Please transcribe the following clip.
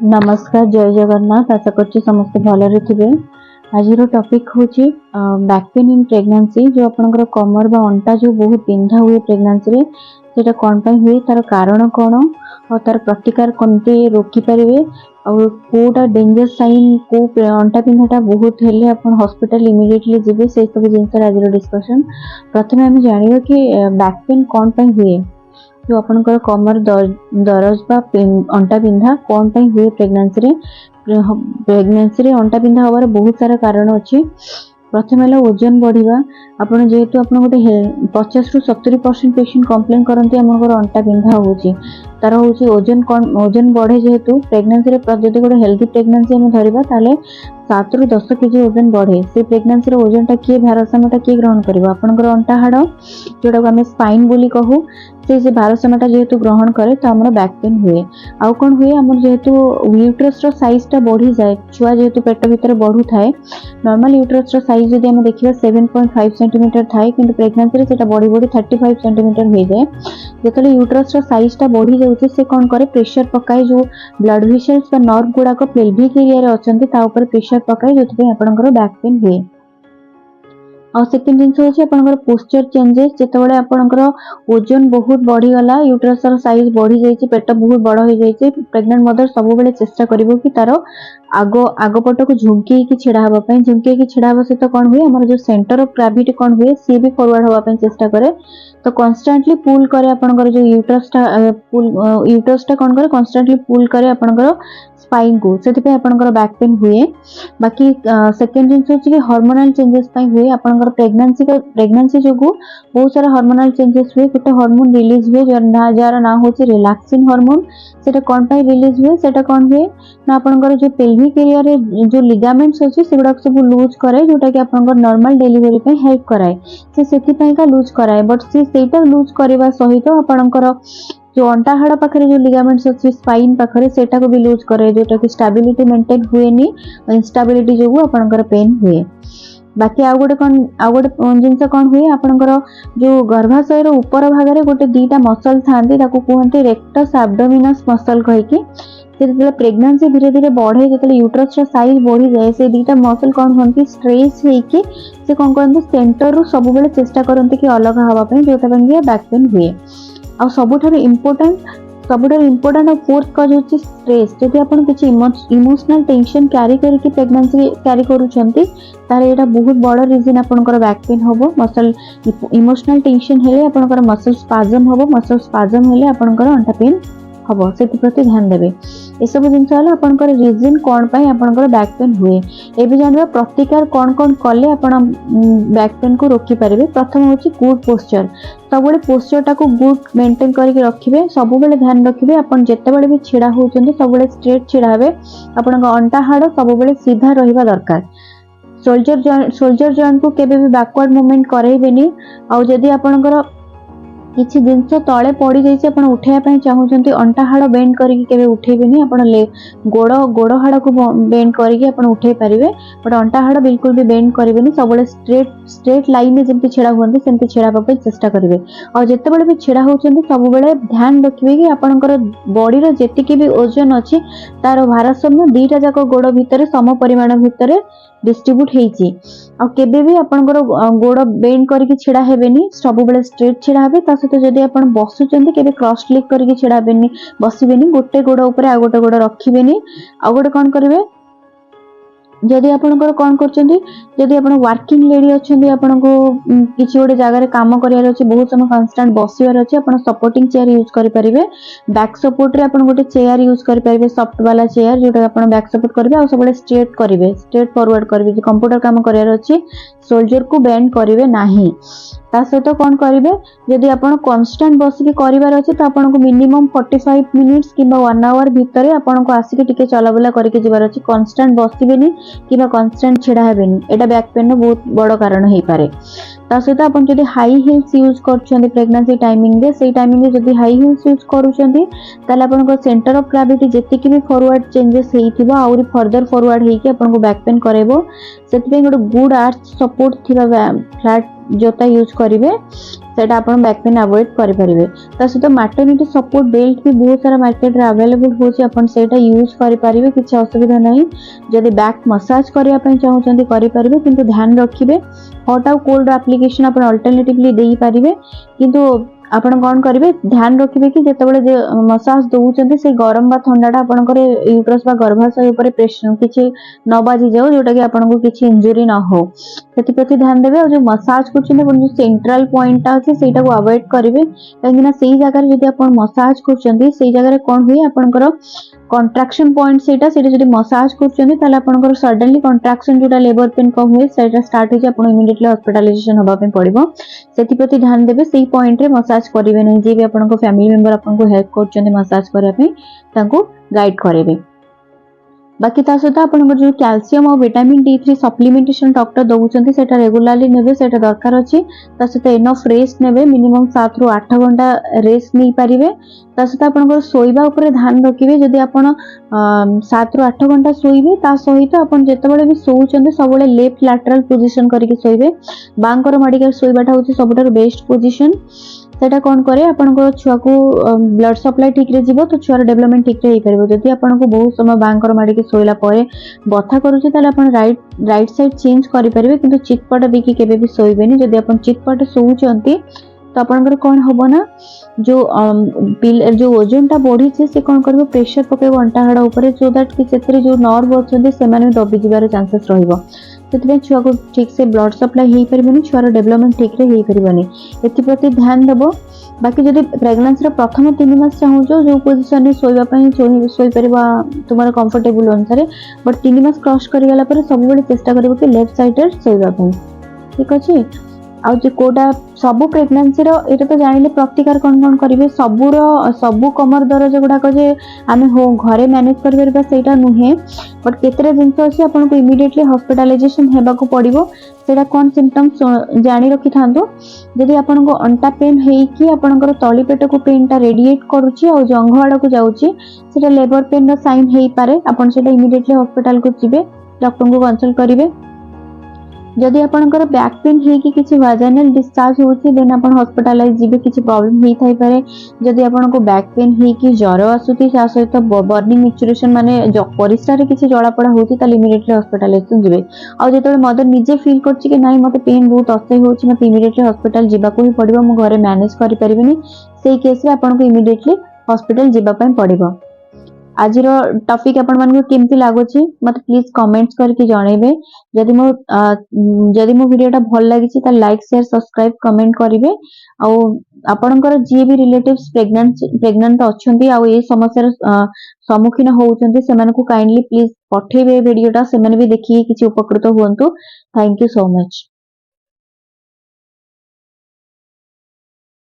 नमस्कार, जय जगन्नाथ। आशा करछि समस्त भलरे थिबे। आज टॉपिक होची बैक पेन इन प्रेगनेंसी। जो आपनकर कमर बा अंटा जो बहुत बिंधा हुए प्रेगनेंसी रे, सेटा कोन पई हुए, तार कारण कोन और तार प्रतिकार कोनते रोकी परिवे और कोटा डेंजर साइन को अंटा बिंधाटा बहुत हेले अपन हॉस्पिटल इमीडिएटली जिबे। से सब जिंस आज डिस्कशन। प्रथमे हम जानियो कि बैक पेन कोन पई हुए। जो आपनकर कमर दरज बा अंटा बिंधा कौन पई हुए प्रेगनेंसी रे अंटा बिंधा हवार बहुत सारा कारण अछि। प्रथम है ओजन बढ़िया। आपन जेहेतु आपन गोटे 50 ରୁ 70% पेशेंट कंप्लेन करंती हमर अंटा बिंधा होची, तार होची ओजन बढ़े। जेहेतु प्रेगनेंसी रे जदि गोटे हेल्दी प्रेगनेंसी हम धरिबा ताले 7 ରୁ 10 केजी ओजन बढ़े। से प्रेगनेंसी रे ओजन टा किए भारसाम्यता किए ग्रहण करिवो, आपनकर अंटा हाड़ जोटा आम स्पाइन बोली कहू, से भारसाम्यता जेहेतु ग्रहण करे तो हमर बैक पेन हुए। आउ कौन हुए, हमर जेहेतु यूट्रस रो साइज टा बढ़ी जाए, छुआ जेहेतु पेट भीतर बढ़ु थाए। नॉर्मल यूट्रस रो साइज जदि हम देखिबा 7.5 सेंटीमीटर थाए, किंतु प्रेगनेंसी रे सेटा बढ़ी 35 सेंटीमीटर हो जाए। जेतले यूट्रस रो साइज टा बढ़ी जाउची, से कोन करे, प्रेशर पकाए। जो ब्लड वेसल्स बा नर्व गुडा को पेल्विक एरिया रे अछंती ता ऊपर प्रेशर पकाए, जोथि पे आपनकर बैक पेन हुए। और सेकेंड जिनस होची आपनकर पोस्चर चेंजेस। जेतबेले आपनकर ओजन बहुत बढ़ी गला, यूट्रस रो साइज बढ़ी जाईची, पेट बहुत बड़ हो जाईची, प्रेग्नेंट मदर सब बेले चेष्टा करिवो कि तारो आगो पट को झुंकी की छिड़ा हबा पई। झुंकी की छिड़ा हबा से तो कोन हुए, हमर जो सेंटर ऑफ ग्रेविटी कोन हुए, सी भी फॉरवर्ड हबा पई चेष्टा करे। तो कांस्टेंटली पुल करे आपनकर जो यूट्रस टा कोन करे, कांस्टेंटली पुल करे आपनकर स्पाइन को, सेति पे आपनकर बैक पेन हुए। बाकी सेकेंड जिनस होची कि हार्मोनल चेंजेस पई हुए। आपनकर प्रेगनेंसी जोगु बहुत सारा हार्मोनल चेंजेस हुए। गोटे हार्मोन रिलीज हुए जार ना होची रिलैक्सिन हार्मोन। सेटा कोन पई रिलीज हुए, सेटा कोन हुए ना आपनकर जो पेल्विक एरिया रे जो लिगामेंट्स अछि सेगुडा सब लूज करे, जोटा कि आपनकर नॉर्मल डिलीवरी पे हेल्प कराए। से सेति पई का लूज कराए, बट से सेटा लूज करबा सहित आपनकर जो अंटा हाड़ पाखरे जो लिगामेंट्स अछि स्पाइन पाखरे, सेटा को भी लूज करे, जोटा कि स्टेबिलिटी मेंटेन हुएनी। इंस्टेबिलिटी जोगु आपनकर पेन हुए। बाकी आउ गोटे जिनस कोन हुए, आपनकर जो गर्भाशय रो ऊपर भाग रे गोटे दीटा मसल थांती, ताको कहंती रेक्टस एब्डोमिनस मसल कहिकी। से प्रेगनेंसी धीरे धीरे बढ़े, जेतले यूट्रस रो साइज बढ़ी जाए, से दीटा मसल कोन होंती स्ट्रेच हेकी, से कोन करंती सेंटर रो सब बेले चेष्टा करंती कि अलग हवा पई, जोता पई बैक पेन हुए। आ सबुठार इम्पोर्टेंट और फोर्थ कज होची स्ट्रेस। जदि आपण किछि इमोशनल टेंशन कैरी करके प्रेगनेंसी कैरी करूछंती, तारे एटा बहुत बड़ रीजन आपनकर बैक पेन होबो। मसल इमोशनल टेंशन हेले आपनकर मसल स्पाजम होबो, मसल स्पाजम हेले आपनकर अंटा पेन हबो। सेति प्रति ध्यान देबे। ए सब जिंस हला आपनकर रीजन कोन पई आपनकर बैक पेन हुए। एबे जानबा प्रतिकार कोन कले आपण बैक पेन को रोकी परिबे। प्रथम होची गुड पोस्चर। सबले पोस्चर टा को गुड मेंटेन करके रखिबे। सब बेले ध्यान रखिबे आपण जेते बेले भी छिड़ा होचंदी सब बेले स्ट्रेट छिड़ा हेबे। आपनका अंटा हाड़ सब बेले सीधा रहिबा दरकार। शोल्डर जॉइंट को केबे भी बैकवर्ड मूवमेंट करैबेनी। आ जदी आपनकर किछि जिंस तळे पड़ी जाइछि, आपण उठेया पई चाहउचंती, अंटा हाड़ बेंड करके केबे उठेबेनी। आपण गोड़ हाड़ को बेंड करके आपण उठे परिबे, बट अंटा हाड़ बिल्कुल भी बेंड करिवेनी। सबले स्ट्रेट लाइन में जेंति छिड़ा हुंदी सेंति छिड़ा पई चेष्टा करिवे। और जेते बेले भी छिड़ा होचंती सब बेले ध्यान रखिबे कि आपनकर बॉडी रो जेतिकी भी ओजन अछि, तार भारसाम्य दीटा जाक गोड़ भितरे सम परिमाण भितरे डिस्ट्रीब्यूट हेछि। आ केबे भी आपनकर गोड़ बेंड करके छिड़ा हेबेनी, सब बेले स्ट्रेट छिड़ा हेबे। ता सहित जदि आपण बसुचंती केबे क्रॉस लेग करके छिड़ा हेबेनी, बसिबेनी। गोटे गोड़ ऊपर आ गोटे गोड़ रखिबेनी। आ गोटे कोन करिवे, जदि आपनकर कोन करचंती, जदि आपण वर्किंग लेडी अछंती, आपनको किछि गोटे जगह रे काम करियार अछि, बहुत समय कांस्टेंट बसिवार अछि, आपण सपोर्टिंग चेयर यूज करि परिबे। बैक सपोर्ट रे आपण गोटे चेयर यूज करि परिबे, सॉफ्ट वाला चेयर, जोटा आपण बैक सपोर्ट करिवे। आ सबले स्ट्रेट करिवे, स्ट्रेट फॉरवर्ड करिवे। जे कंप्यूटर काम करियार अछि, शोल्डर को बेंड करिवे नाही। ता सहित कोन करिवे, जदि आपण कांस्टेंट बसिके करिवार अछि, त आपनको मिनिमम 45 मिनिट्स किबा 1 आवर भितरे आपनको आसीके टिके चलाबुला करके जिवार अछि। कांस्टेंट बसिबेनी किबा कांस्टेंट छिड़ा हेबेनी। एटा बैक पेन नो बहुत बड़ कारण हेई पारे। ता सहित आपण जदि हाई हिल्स यूज करछन्ती प्रेगनेंसी टाइमिंग रे सेई टाइमिंग रे जदि हाई हिल्स यूज करूछन्ती ताले आपण सेंटर ऑफ ग्रेविटी जेतिकी भी फॉरवर्ड चेंजेस हेइथिबो आउरी फर्दर फॉरवर्ड हेइके आपण बैक पेन करेबो सेति गोटे गुड आर्च सपोर्ट थिबा फ्लैट जोता यूज करिवे सेटा आपण बैक पेन अवॉइड करि परिबे। ता सहित मैटरनिटी सपोर्ट बेल्ट भी बहुत सारा मार्केट रे अवेलेबल होची आपण सेटा यूज करि परिबे किछ असुविधा नाही। जदि बैक मसाज करिया पय चाहउचंती करि परिबे किंतु ध्यान रखिबे हॉट और कोल्ड एप्लीकेशन आपण अल्टरनेटिवली देई परिबे किंतु आपण कोन करिवे ध्यान रखिबे कि जेतेबेले जे मसाज दउचंती से गरम बा ठंडाटा आपनकर यूट्रस बा गर्भाशय ऊपर प्रेशर किछि न बाजी जाओ जोटा कि आपनको किछि इंजुरी न हो सेति प्रति ध्यान देबे और जो मसाज करछन जो सेंट्रल पॉइंट अछि सेटा को अवॉइड करिवे काहेकि ना सेही जगह रे जदि आपण मसाज करछंती सेही जगह रे कोन होई आपनकर कॉन्ट्रैक्शन पॉइंट सेटा जदि मसाज करछंती ताले आपनकर सडनली कॉन्ट्रैक्शन जोटा लेबर पेन कम हुए सेटा स्टार्ट हो जे आपण इमीडिएटली हॉस्पिटलाइजेशन होबा पे पड़िबो सेति प्रति ध्यान देबे सेही पॉइंट रे मसाज करिवे नै जे भी आपनको फैमिली मेंबर आपनको हेल्प करछंती मसाज करिया पे तांको गाइड करेबे। बाकी ता सहित आपन जो कैल्शियम और विटामिन D3 सप्लीमेंटेशन डॉक्टर दउचंती सेटा रेगुलरली नेबे सेटा दरकार अछि। ता सहित इनफ रेस्ट नेबे मिनिमम 7 रु 8 घंटा रेस्ट नै परिबे। ता सहित आपन सोइबा ऊपर ध्यान रखिबे जदि आपन 7 रु 8 घंटा सोइबे ता सहित आपन जेतेबेले भी सोउचंती सबले लेफ्ट लैटरल पोजीशन करके सोइबे बांकर माडिकर सोइबाटा होची सबटार बेस्ट पोजीशन सेटा कोन करे आपनको छुआ को ब्लड सप्लाई ठीक रे जीवो तो छुआर डेवलपमेंट ठीक रे हे परबो। जदि आपनको बहुत समय बांकर माडी के सोइला परे बथा करूची ताले आपण राइट साइड चेंज करि परिबे किंतु चितपट देखि केबे भी सोइबेनी। जदि आपण चितपट सोउचंती तो आपनकर कोन होबो ना जो ओजनटा बढ़ी छे से कोन करबो प्रेशर पकेबो अंटा हाड़ ऊपर सो दैट कि सेतरे जो नर्व अछंती से माने दबी जिबार चांसेस रहिबो सेतबे छुआ को ठीक से ब्लड सप्लाई हे परबेनी छुआर डेवलपमेंट ठीक रे हे परबेनी एति प्रति ध्यान देबो। बाकी जदि प्रेगनेंसी रे प्रथम 3 मास चाहूचो जो पोजीशन रे सोइबा पई सोइ परबा तुमार कंफर्टेबल अनुसार बट 3 मास क्रॉस करि गेला पर सब बेले चेष्टा करबो कि लेफ्ट साइड रे सोइबा पई ठीक अछि। आ जे कोडा सबु प्रेगनेंसी रो एटा तो जानिले प्रतिकार कोन करिवे सबु कमर दर्द गुडा को जे आमे हो घरे मैनेज कर परबा सेटा नुहे बट केतरा जिंस अछि आपन को इमीडिएटली हॉस्पिटलाइजेशन हेबा को पड़िबो सेटा कोन सिम्पटम्स जानि रखि थांदो। जदि आपन को अंटा पेन हेई कि आपन को तळी पेट को पेनटा रेडिएट करूची और जंघ आड़ को जाउची सेटा लेबर पेन रो साइन हेई पारे आपन सेटा इमीडिएटली हॉस्पिटल को जिबे डॉक्टर को कंसल्ट करिवे। जदि आपनकर बैक पेन हे कि किछि वाजाइनल डिस्चार्ज होछि देन आपन हॉस्पिटलाइज जिबे किछि प्रॉब्लम हेई थाई पारे। जदि आपनको बैक पेन हे कि ज्वर आसुति सा सहित बर्निंग इचुरेशन माने परिस्रा रे किछि जळा पड़ा होछि ताले इमीडिएटली हॉस्पिटलाइजेशन जिबे। आ जेतले मदर निजे फील करछि कि नाही मते पेन बहुत असह्य होछि मते इमीडिएटली हॉस्पिटल जिबा को ही पड़िबो मु घरे मैनेज करि परिबेनी सेही केस रे आपनको इमीडिएटली हॉस्पिटल जिबा पय पड़िबो। आज टॉपिक आपण मन को केमती लागोछि मत प्लीज कमेंट्स करके जणेबे। जदि मो वीडियोटा भल लागिछि त लाइक शेयर सब्सक्राइब कमेंट करिवे। आ आपणकर जे भी रिलेटिव्स प्रेग्नेंट अछंती आ ए समस्या सम्मुखीन होउचंती सेमान को काइंडली प्लीज पठेबे वीडियोटा सेमान भी देखि किछि उपकृत हुअन्तु। Thank you so much.